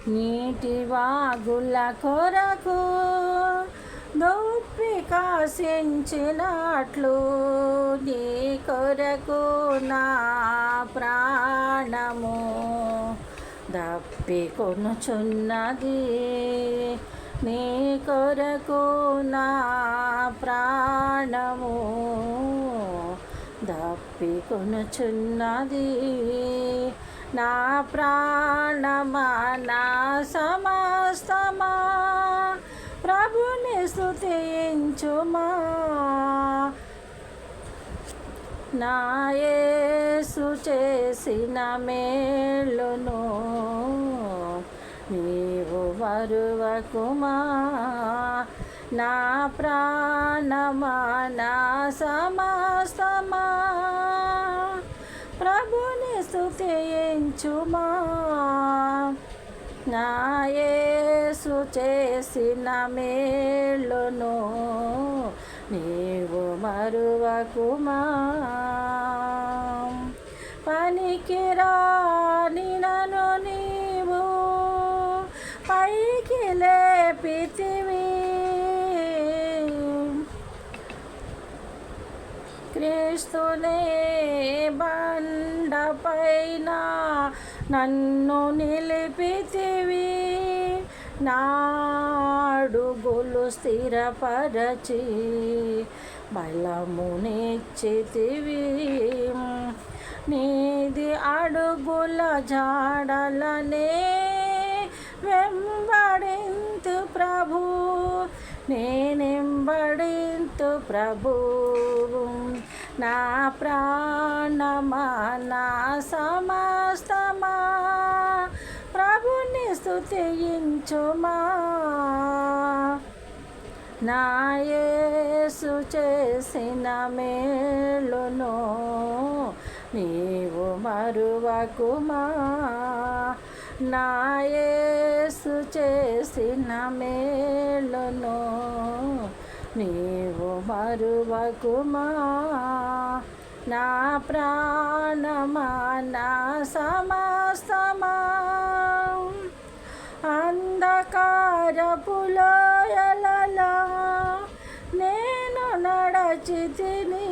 నీటి వాగుల కొరకు దొప్పి కాసించినట్లు నీ కొరకు నా ప్రాణము దప్పికొనుచున్నది. నీ కొరకు నా ప్రాణము దప్పికొనుచున్నది. నా ప్రాణమా నా సమస్తమా ప్రభుని స్తుతించుమా. నా యేసు చేసిన మేలును నీవు మరువకుమా. నా ప్రాణమా నా సమస్తమా ప్రభుని స్తుతించుమా. నా యేసు చేసిన మేలును నీవు మరువకుమా. పనికిరాని నన్ను నీవు పైకి లేపితివి. క్రీస్తునే బండపైన నన్ను నిలిపితివి. నాడుగులు స్థిరపరచి బలమునిచ్చితివి. నీది అడుగుల జాడలనే వెంబడింతు ప్రభు. నేనెంబడింతు ప్రభు. నా ప్రాణమా నా సమస్తమా ప్రభుని స్తుతించుమా. నా యేసు చేసిన మేలును నీవు మరువకుమా. నా యేసు చేసిన మేలును నీవు మరువకుమా. నా ప్రాణమా నా సమస్తమా అంధకారపు లోయలలో నేను నడచితిని.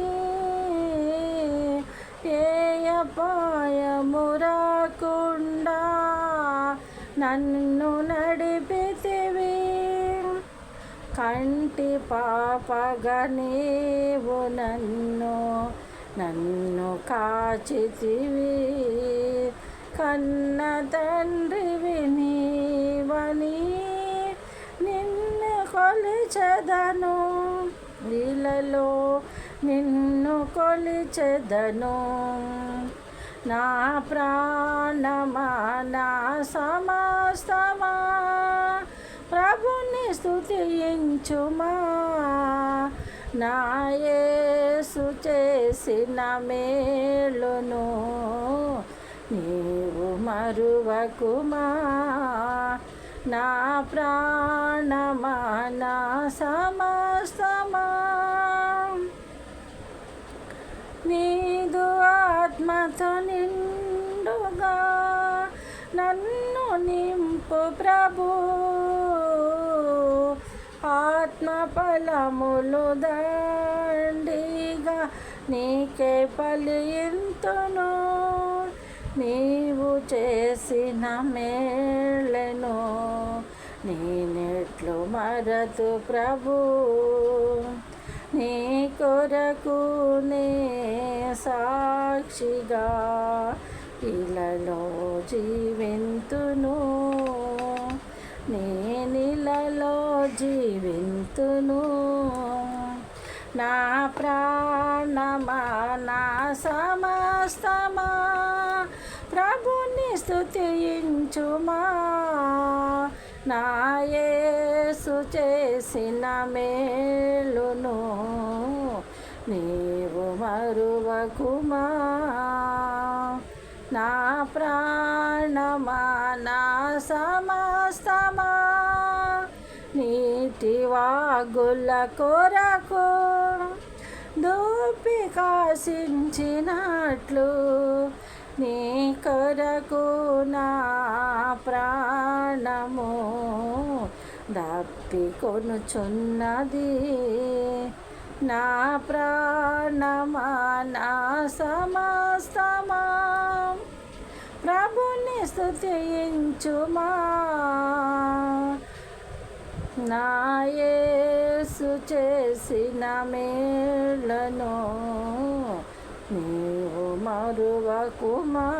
ఏ అపాయము రాకుండా నన్ను నడిపితివి. కంటి పాపగా నీవు నన్ను కాచితివి. కన్న తండ్రివి నీవని నిన్ను కొలిచెదను. ఇలలో నిన్ను కొలిచెదను. నా ప్రాణమా నా సమస్తమా ప్రభుని స్తుతించుమా. నా యేసు చేసిన మేలును నీవు మరువకుమా. నా ప్రాణమా నా సమస్తమా నీదు ఆత్మతో నిండుగా నన్ను నింపు ప్రభు. ఆత్మ ఫలములు దండిగా నీకే ఫలింతును. నీవు చేసిన మేలును నేనెట్లు మరతు ప్రభు. నీ కొరకు నే సాక్షిగా ఇలలో జీవింతును. నేనిలలో జీవింతును. నా ప్రాణమా నా సమస్తమా ప్రభుని స్తుతించుమా. నా యేసు చేసిన మేలును నీవు మరువకుమా. నా ప్రాణమా నా సమస్తమా నీటి వాగుల కొరకు దూపి కాసించినట్లు నీ కొరకు నా ప్రాణ ప్రాణము దప్పికొనుచున్నది. నా ప్రాణమా నా సమస్తమా ప్రభుని స్తుతించుమా. నా యేసు చేసిన మేలను నీవు మరువకుమా.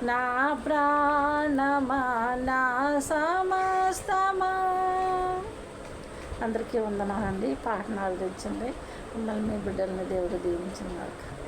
నా ప్రాణమా నా సమస్తమా. అందరికీ వందనాలండి. పాటను ఆలోచించండి. మిమ్మల్ని మీ బిడ్డల్ని దేవుడు దీవించుగాక.